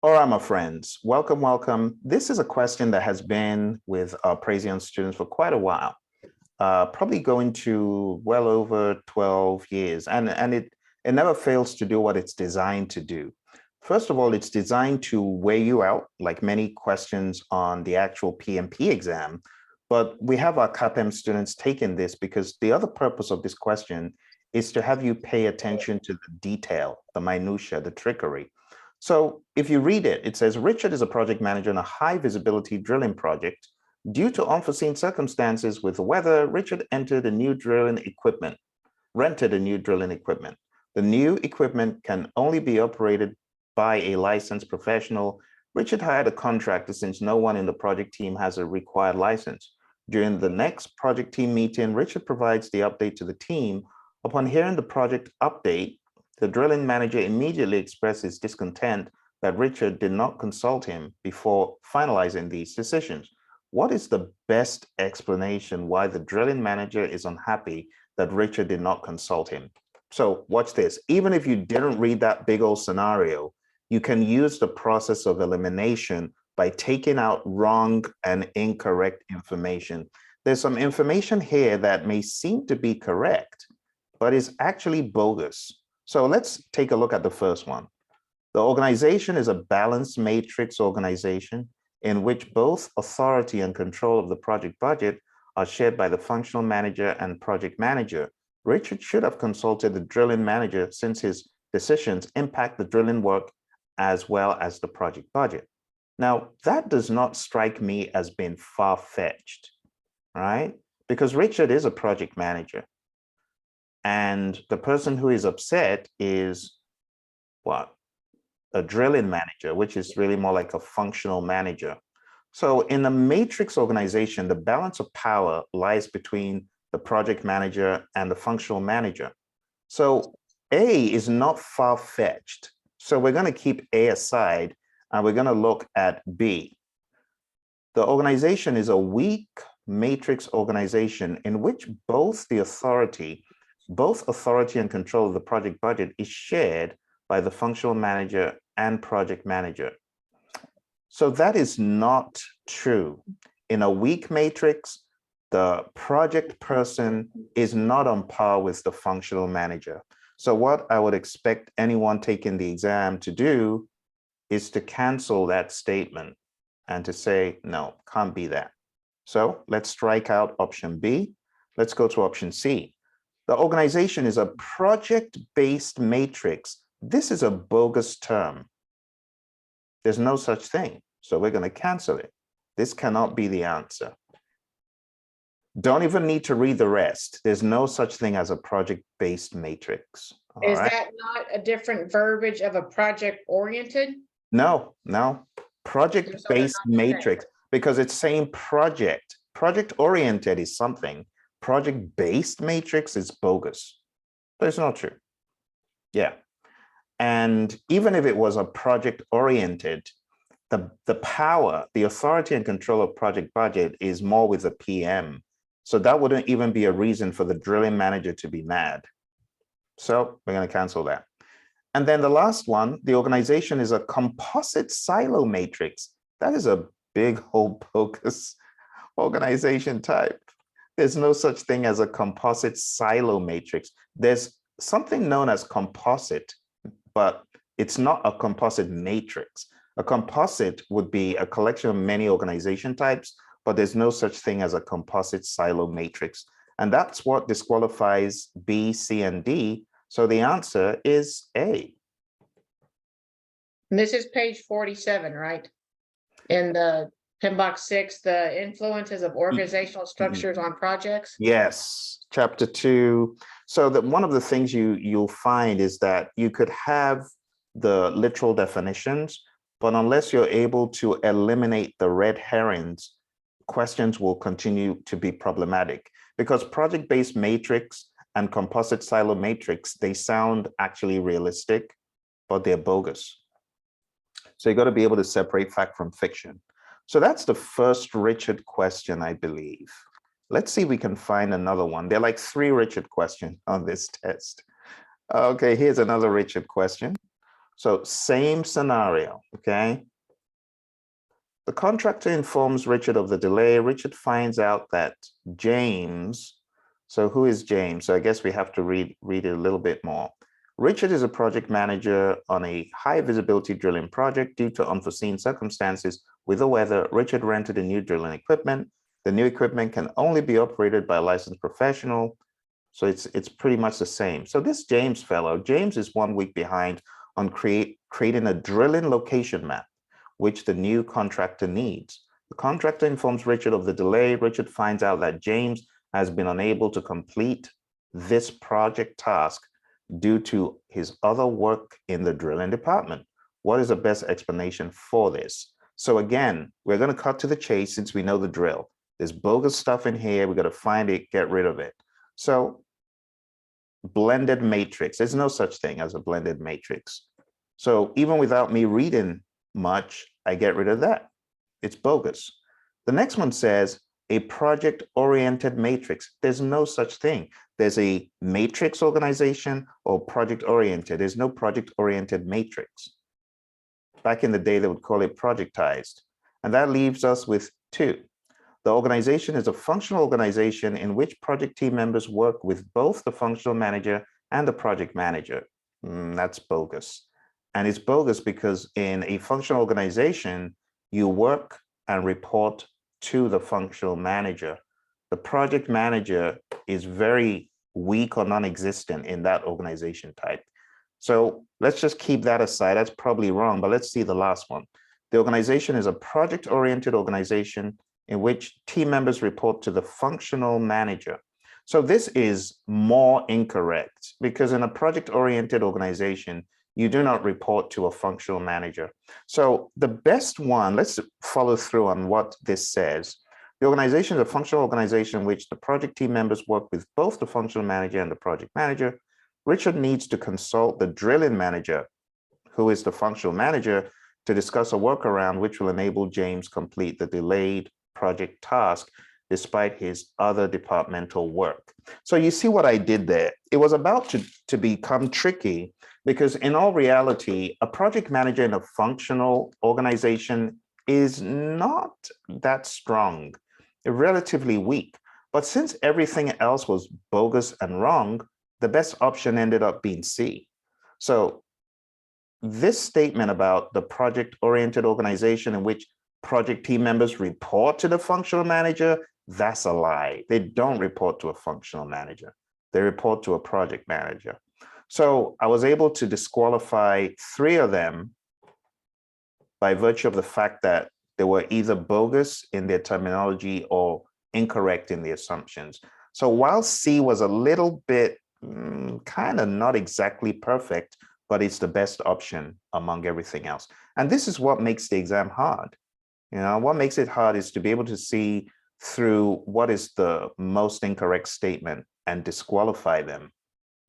All right, my friends, welcome, welcome. This is a question that has been with our Praizion students for quite a while, probably going to well over 12 years, and it never fails to do what it's designed to do. First of all, it's designed to weigh you out, like many questions on the actual PMP exam, but we have our CAPM students taking this because the other purpose of this question is to have you pay attention to the detail, the minutia, the trickery. So if you read it, it says, Richard is a project manager on a high visibility drilling project. Due to unforeseen circumstances with the weather, Richard rented a new drilling equipment. The new equipment can only be operated by a licensed professional. Richard hired a contractor since no one in the project team has a required license. During the next project team meeting, Richard provides the update to the team. Upon hearing the project update, the drilling manager immediately expressed his discontent that Richard did not consult him before finalizing these decisions. What is the best explanation why the drilling manager is unhappy that Richard did not consult him? So watch this. Even if you didn't read that big old scenario, you can use the process of elimination by taking out wrong and incorrect information. There's some information here that may seem to be correct, but is actually bogus. So let's take a look at the first one. The organization is a balanced matrix organization in which both authority and control of the project budget are shared by the functional manager and project manager. Richard should have consulted the drilling manager since his decisions impact the drilling work as well as the project budget. Now, that does not strike me as being far-fetched, right? Because Richard is a project manager. And the person who is upset is what? A drilling manager, which is really more like a functional manager. So in a matrix organization, the balance of power lies between the project manager and the functional manager. So A is not far-fetched. So we're going to keep A aside and we're going to look at B. The organization is a weak matrix organization in which both authority and control of the project budget is shared by the functional manager and project manager. So that is not true. In a weak matrix, the project person is not on par with the functional manager. So what I would expect anyone taking the exam to do is to cancel that statement and to say, no, can't be that. So let's strike out option B. Let's go to option C. The organization is a project-based matrix. This is a bogus term. There's no such thing. So we're going to cancel it. This cannot be the answer. Don't even need to read the rest. There's no such thing as a project-based matrix. Is that not a different verbiage of a project-oriented? No. Project-based matrix, because it's saying project. Project-oriented is something. Project-based matrix is bogus. But it's not true. Yeah. And even if it was a project-oriented, the power, the authority and control of project budget is more with the PM. So that wouldn't even be a reason for the drilling manager to be mad. So we're going to cancel that. And then the last one, the organization is a composite silo matrix. That is a big old bogus organization type. There's no such thing as a composite silo matrix. There's something known as composite, but it's not a composite matrix. A composite would be a collection of many organization types, but there's no such thing as a composite silo matrix. And that's what disqualifies B, C, and D. So the answer is A. And this is page 47, right? In the PMBOK 6, the influences of organizational structures on projects. Yes, chapter 2. So that one of the things you'll find is that you could have the literal definitions, but unless you're able to eliminate the red herrings, questions will continue to be problematic, because project-based matrix and composite silo matrix, they sound actually realistic, but they're bogus. So you got to be able to separate fact from fiction. So that's the first Richard question, I believe. Let's see if we can find another one. There are like 3 Richard questions on this test. Okay, here's another Richard question. So same scenario, okay? The contractor informs Richard of the delay. Richard finds out that James, so who is James? So I guess we have to read it a little bit more. Richard is a project manager on a high visibility drilling project. Due to unforeseen circumstances with the weather, Richard rented a new drilling equipment. The new equipment can only be operated by a licensed professional. So it's pretty much the same. So this James fellow, James is 1 week behind on creating a drilling location map, which the new contractor needs. The contractor informs Richard of the delay. Richard finds out that James has been unable to complete this project task due to his other work in the drilling department. What is the best explanation for this? So again, we're going to cut to the chase since we know the drill. There's bogus stuff in here. We're going to find it, get rid of it. So blended matrix, there's no such thing as a blended matrix. So even without me reading much, I get rid of that. It's bogus. The next one says a project-oriented matrix. There's no such thing. There's a matrix organization or project-oriented. There's no project-oriented matrix. Back in the day, they would call it projectized. And that leaves us with 2. The organization is a functional organization in which project team members work with both the functional manager and the project manager. That's bogus. And it's bogus because in a functional organization, you work and report to the functional manager. The project manager is very weak or non-existent in that organization type. So let's just keep that aside. That's probably wrong, but let's see the last one. The organization is a project-oriented organization in which team members report to the functional manager. So this is more incorrect because in a project-oriented organization, you do not report to a functional manager. So the best one, let's follow through on what this says. The organization is a functional organization in which the project team members work with both the functional manager and the project manager. Richard needs to consult the drilling manager, who is the functional manager, to discuss a workaround which will enable James complete the delayed project task despite his other departmental work. So you see what I did there? It was about to become tricky because in all reality, a project manager in a functional organization is not that strong, relatively weak. But since everything else was bogus and wrong, the best option ended up being C. So this statement about the project-oriented organization in which project team members report to the functional manager, that's a lie. They don't report to a functional manager. They report to a project manager. So I was able to disqualify 3 of them by virtue of the fact that they were either bogus in their terminology or incorrect in the assumptions. So while C was a little bit kind of not exactly perfect, but it's the best option among everything else. And this is what makes the exam hard. You know, what makes it hard is to be able to see through what is the most incorrect statement and disqualify them.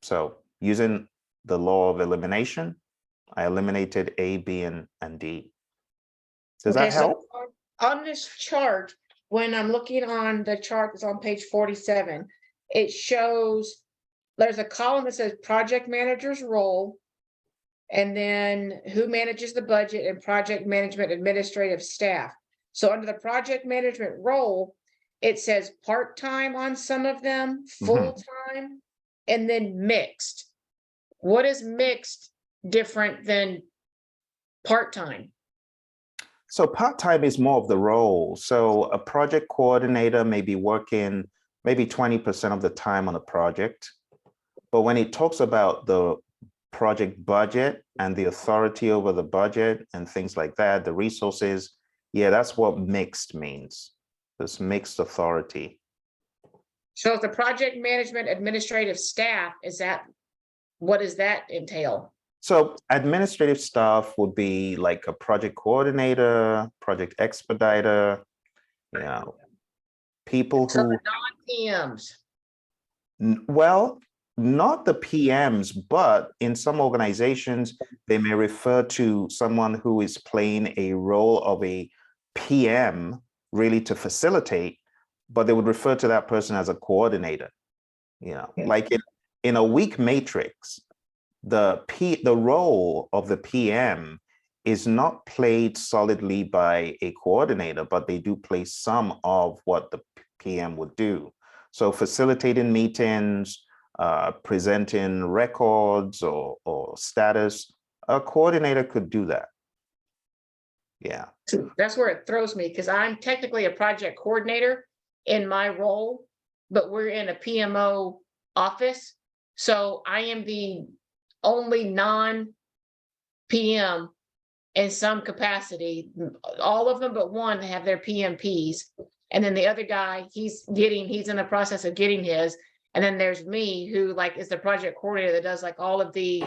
So using the law of elimination, I eliminated A, B, and D. Does that help? So on this chart, when I'm looking on the chart that's on page 47, it shows there's a column that says project manager's role, and then who manages the budget and project management administrative staff. So under the project management role, it says part-time on some of them, full-time, and then mixed. What is mixed different than part-time? So part-time is more of the role. So a project coordinator may be working maybe 20% of the time on a project. But when it talks about the project budget and the authority over the budget and things like that, the resources, yeah, that's what mixed means. This mixed authority. So if the project management administrative staff, what does that entail? So administrative staff would be like a project coordinator, project expediter, you know, people So who the non-PMs. Well, not the PMs, but in some organizations, they may refer to someone who is playing a role of a PM, really to facilitate, but they would refer to that person as a coordinator. You know, like in a weak matrix, the role of the PM is not played solidly by a coordinator, but they do play some of what the PM would do. So facilitating meetings, presenting records or status, a coordinator could do that. Yeah. That's where it throws me, because I'm technically a project coordinator in my role, but we're in a PMO office. So I am the only non-PM in some capacity. All of them but one have their PMPs. And then the other guy, he's in the process of getting his. And then there's me, who like is the project coordinator that does like all of the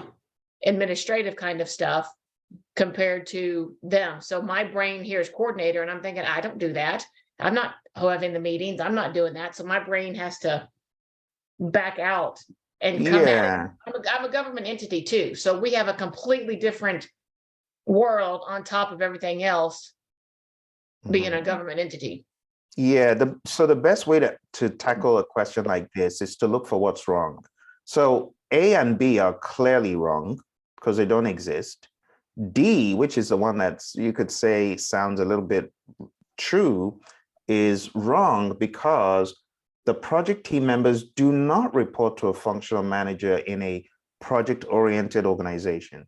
administrative kind of stuff compared to them. So my brain here is coordinator, and I'm thinking, I don't do that. I'm not having the meetings. I'm not doing that. So my brain has to back out and come Yeah. I'm a government entity too. So we have a completely different world on top of everything else, being a government entity. Yeah, so the best way to tackle a question like this is to look for what's wrong. So A and B are clearly wrong because they don't exist. D, which is the one that's, you could say, sounds a little bit true, is wrong because the project team members do not report to a functional manager in a project-oriented organization.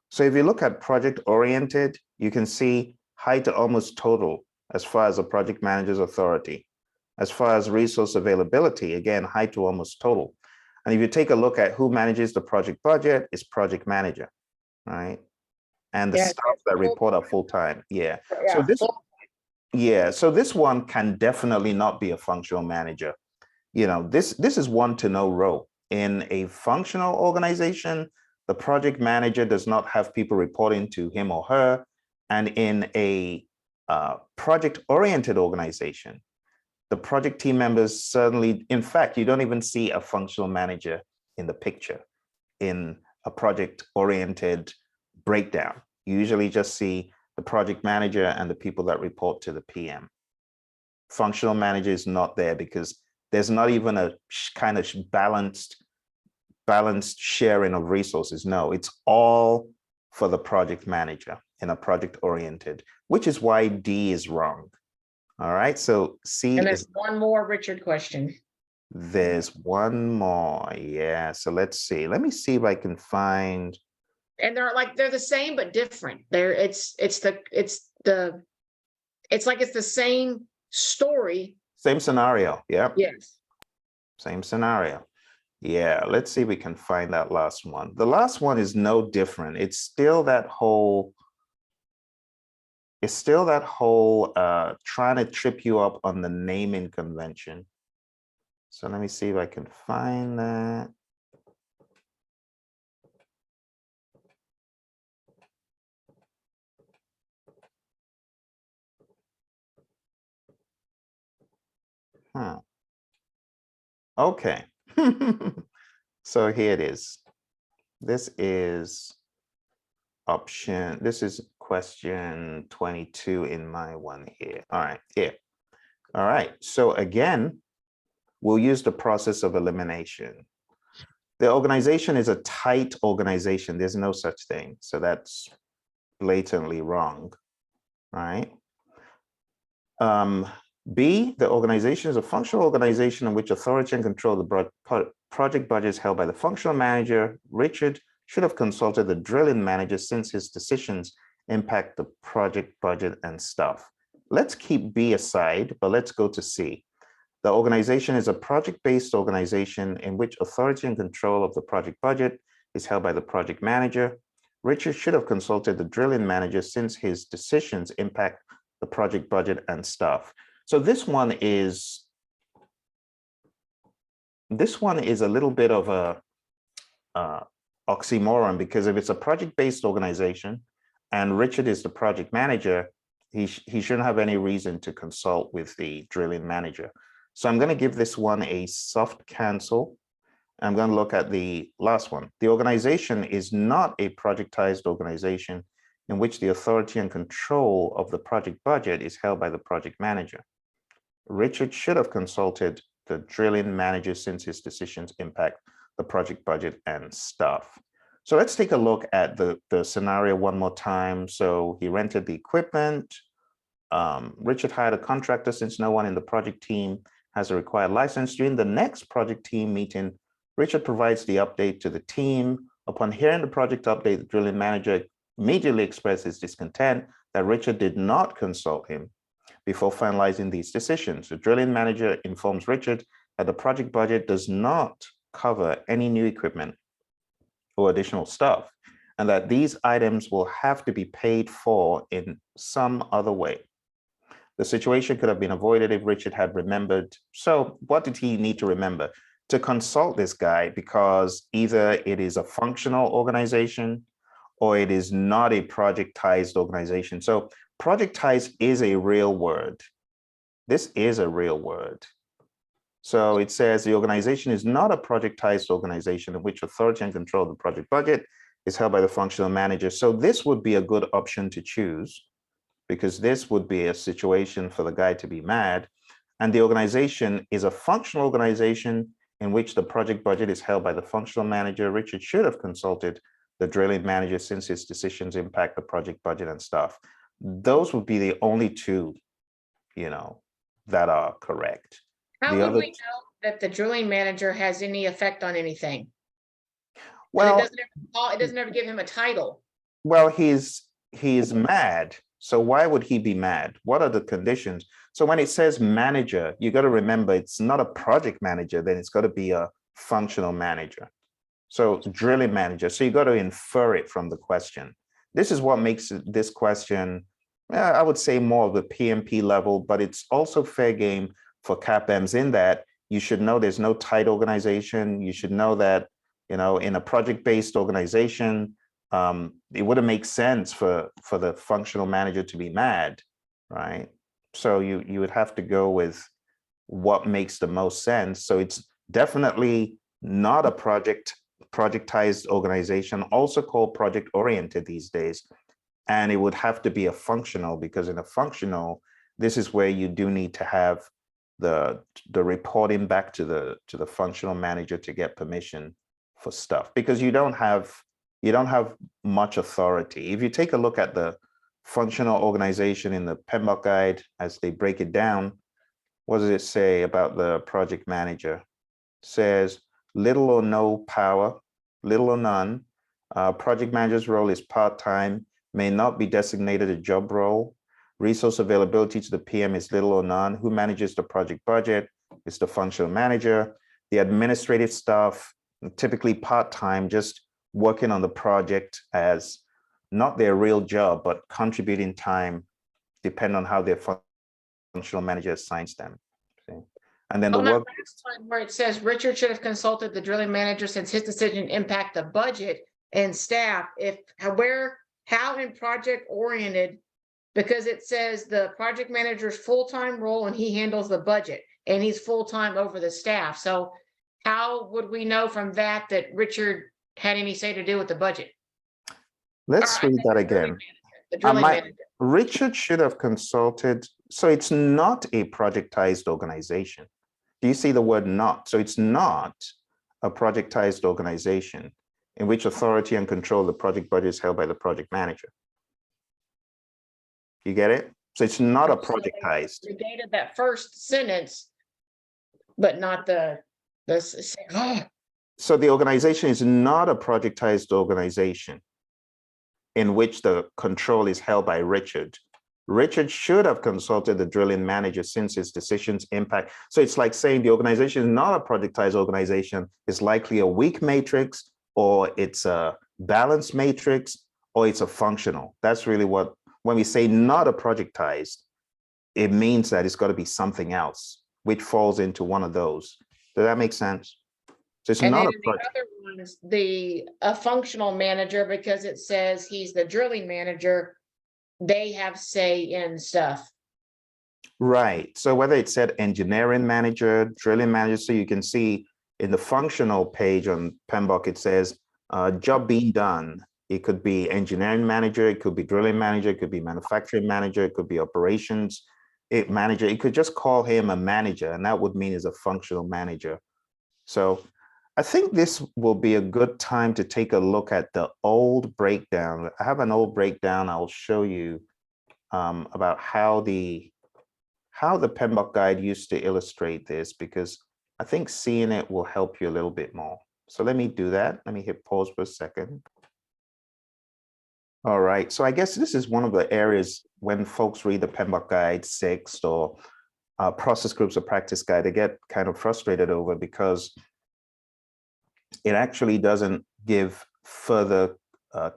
So if you look at project-oriented, you can see high to almost total as far as a project manager's authority. As far as resource availability, again, high to almost total. And if you take a look at who manages the project budget, it's project manager, right? And the staff that report are full-time. Yeah. So this one can definitely not be a functional manager. You know, this is one to know role. In a functional organization, the project manager does not have people reporting to him or her. And in a project-oriented organization, the project team members certainly, in fact, you don't even see a functional manager in the picture in a project-oriented breakdown. You usually just see the project manager and the people that report to the PM. Functional manager is not there because there's not even a kind of balanced sharing of resources. No, it's all for the project manager in a project-oriented, which is why D is wrong. All right, so C and there's one more Richard question. There's one more, yeah. So let's see. Let me see if I can find. And they're the same but different. It's the same story. Same scenario, yeah. Yes. Same scenario. Yeah, let's see if we can find that last one. The last one is no different. It's still that whole trying to trip you up on the naming convention. So let me see if I can find that. Huh. Okay. So here it is. This is question 22 in my one here. All right, here. All right, so again, we'll use the process of elimination. The organization is a tight organization. There's no such thing. So that's blatantly wrong, right? B, the organization is a functional organization in which authority and control of the project budget is held by the functional manager. Richard should have consulted the drilling manager since his decisions impact the project budget and stuff. Let's keep B aside, but let's go to C. The organization is a project-based organization in which authority and control of the project budget is held by the project manager. Richard should have consulted the drilling manager since his decisions impact the project budget and stuff. So this one is a little bit of a oxymoron, because if it's a project-based organization and Richard is the project manager, he shouldn't have any reason to consult with the drilling manager. So I'm going to give this one a soft cancel. I'm going to look at the last one. The organization is not a projectized organization in which the authority and control of the project budget is held by the project manager. Richard should have consulted the drilling manager since his decisions impact the project budget and stuff. So let's take a look at the scenario one more time. So he rented the equipment. Richard hired a contractor since no one in the project team has a required license. During the next project team meeting, Richard provides the update to the team. Upon hearing the project update, the drilling manager immediately expresses discontent that Richard did not consult him before finalizing these decisions. The drilling manager informs Richard that the project budget does not cover any new equipment or additional stuff, and that these items will have to be paid for in some other way. The situation could have been avoided if Richard had remembered. So what did he need to remember? To consult this guy, because either it is a functional organization or it is not a projectized organization. So projectized is a real word. This is a real word. So it says the organization is not a projectized organization in which authority and control of the project budget is held by the functional manager. So this would be a good option to choose, because this would be a situation for the guy to be mad. And the organization is a functional organization in which the project budget is held by the functional manager. Richard should have consulted the drilling manager since his decisions impact the project budget and stuff. Those would be the only two, that are correct. How The would other, we know that the drilling manager has any effect on anything? well, It doesn't ever give him a title. well, he's mad. So why would he be mad? What are the conditions? So when it says manager, you got to remember it's not a project manager, then it's got to be a functional manager. So drilling manager. So you got to infer it from the question. This is what makes this question, I would say, more of the PMP level, but it's also fair game for CAPMs in that you should know there's no tight organization. You should know that, in a project-based organization, it wouldn't make sense for the functional manager to be mad, right? So you would have to go with what makes the most sense. So it's definitely not a projectized organization, also called project-oriented these days. And it would have to be a functional, because in a functional, this is where you do need to have the reporting back to the functional manager to get permission for stuff, because you don't have much authority. If you take a look at the functional organization in the PMBOK guide, as they break it down, what does it say about the project manager? It says little or no power, little or none. Project manager's role is part-time, may not be designated a job role. Resource availability to the PM is little or none. Who manages the project budget? It's the functional manager. The administrative staff, typically part-time, just working on the project as not their real job, but contributing time, depending on how their functional manager assigns them. Okay. And then the work. Last one where it says Richard should have consulted the drilling manager since his decision impact the budget and staff. How in project oriented, because it says the project manager's full-time role and he handles the budget and he's full-time over the staff. So how would we know from that Richard had any say to do with the budget? Let's read that again. The drilling manager. Richard should have consulted. So it's not a projectized organization. Do you see the word not? So it's not a projectized organization in which authority and control of the project budget is held by the project manager. You get it? So it's not a projectized. You dated that first sentence, but not the. So the organization is not a projectized organization in which the control is held by Richard. Richard should have consulted the drilling manager since his decisions impact. So it's like saying the organization is not a projectized organization. It's likely a weak matrix, or it's a balanced matrix, or it's a functional. That's really what, when we say not a projectized, it means that it's got to be something else, which falls into one of those. Does that make sense? So it's not a project. The other one is a functional manager, because it says he's the drilling manager. They have say in stuff. Right. So whether it said engineering manager, drilling manager, so you can see in the functional page on PMBOK, it says job being done. It could be engineering manager, it could be drilling manager, it could be manufacturing manager, it could be operations manager. It could just call him a manager, and that would mean he's a functional manager. So I think this will be a good time to take a look at the old breakdown. I have an old breakdown. I'll show you about how the PMBOK guide used to illustrate this, because I think seeing it will help you a little bit more. So let me do that. Let me hit pause for a second. All right, so I guess this is one of the areas when folks read the PMBOK guide 6 or process groups of practice guide, they get kind of frustrated over, because it actually doesn't give further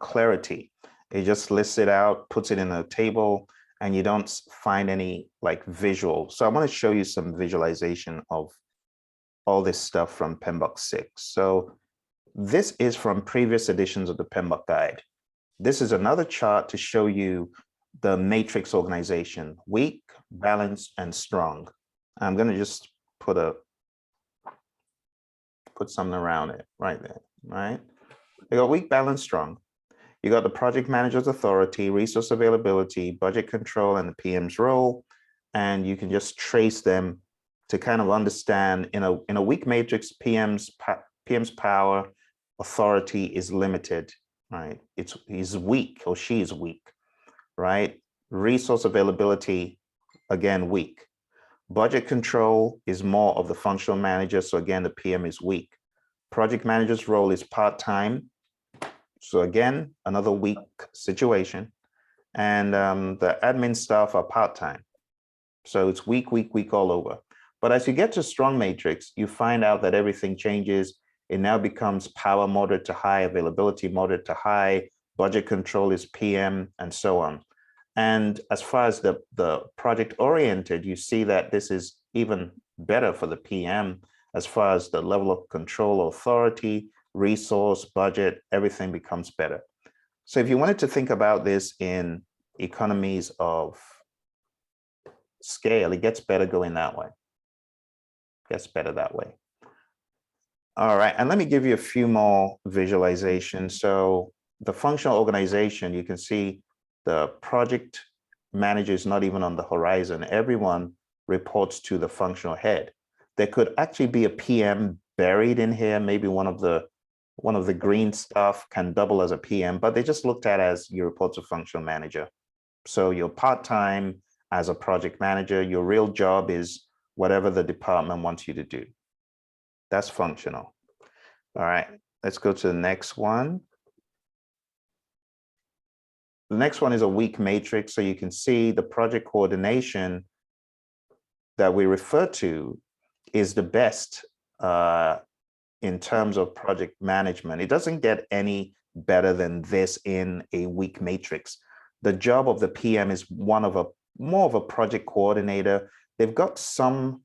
clarity. It just lists it out, puts it in a table, and you don't find any like visual. So I want to show you some visualization of all this stuff from PMBOK 6. So this is from previous editions of the PMBOK guide. This is another chart to show you the matrix organization: weak, balanced, and strong. I'm going to just put something around it right there, right? You got weak, balanced, strong. You got the project manager's authority, resource availability, budget control, and the PM's role. And you can just trace them to kind of understand in a weak matrix, PM's power, authority is limited, right? He's weak or she is weak, right? Resource availability, again, weak. Budget control is more of the functional manager. So again, the PM is weak. Project manager's role is part-time. So again, another weak situation. And the admin staff are part-time. So it's weak, weak, weak all over. But as you get to strong matrix, you find out that everything changes. It now becomes power moderate to high, availability moderate to high, budget control is PM, and so on. And as far as the project oriented, you see that this is even better for the PM as far as the level of control, authority, resource, budget, everything becomes better. So if you wanted to think about this in economies of scale, it gets better going that way. Gets better that way. All right, and let me give you a few more visualizations. So the functional organization, you can see the project manager is not even on the horizon. Everyone reports to the functional head. There could actually be a PM buried in here. Maybe one of the green stuff can double as a PM, but they just looked at as you report to functional manager. So you're part-time as a project manager. Your real job is whatever the department wants you to do. That's functional. All right, let's go to the next one. The next one is a weak matrix. So you can see the project coordination that we refer to is the best in terms of project management. It doesn't get any better than this in a weak matrix. The job of the PM is more of a project coordinator. They've got some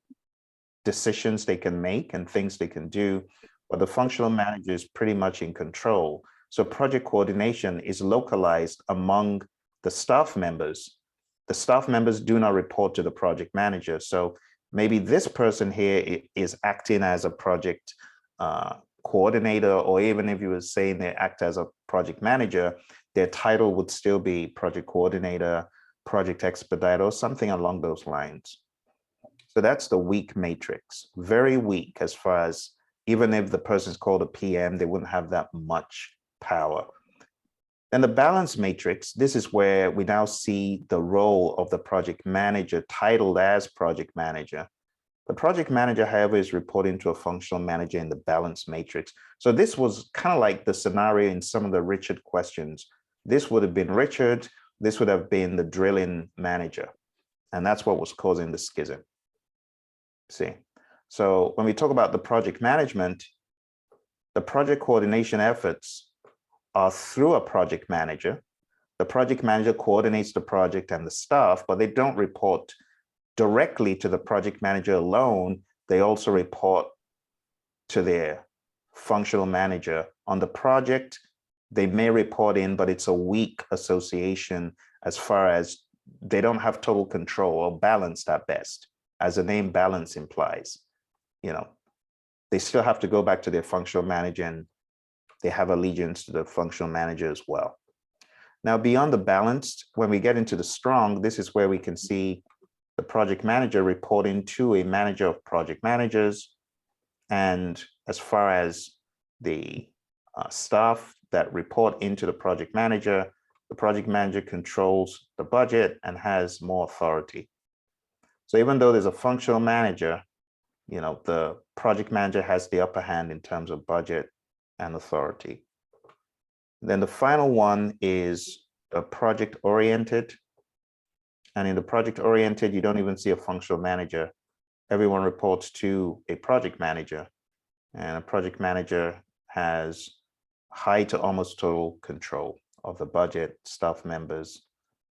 decisions they can make and things they can do, but the functional manager is pretty much in control. So project coordination is localized among the staff members. The staff members do not report to the project manager. So maybe this person here is acting as a project coordinator, or even if you were saying they act as a project manager, their title would still be project coordinator, project expediter, or something along those lines. So that's the weak matrix, very weak as far as, even if the person is called a PM, they wouldn't have that much power. And the balance matrix, this is where we now see the role of the project manager titled as project manager. The project manager, however, is reporting to a functional manager in the balance matrix. So this was kind of like the scenario in some of the Richard questions. This would have been Richard, this would have been the drilling manager. And that's what was causing the schism. See, so when we talk about the project management, the project coordination efforts are through a project manager. The project manager coordinates the project and the staff, but they don't report directly to the project manager alone. They also report to their functional manager. On the project, they may report in, but it's a weak association as far as they don't have total control or balanced at best, as the name balance implies. You know, they still have to go back to their functional manager, and they have allegiance to the functional manager as well. Now, beyond the balanced, when we get into the strong, this is where we can see the project manager reporting to a manager of project managers, and as far as the staff that report into the project manager controls the budget and has more authority. So even though there's a functional manager, the project manager has the upper hand in terms of budget and authority. Then the final one is the project oriented. And in the project oriented, you don't even see a functional manager. Everyone reports to a project manager, and a project manager has high to almost total control of the budget, staff members,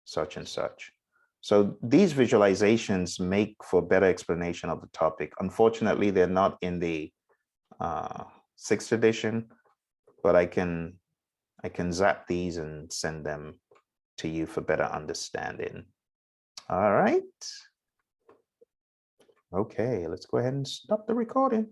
such and such. So these visualizations make for better explanation of the topic. Unfortunately, they're not in the 6th edition, but I can zap these and send them to you for better understanding. All right. Okay, let's go ahead and stop the recording.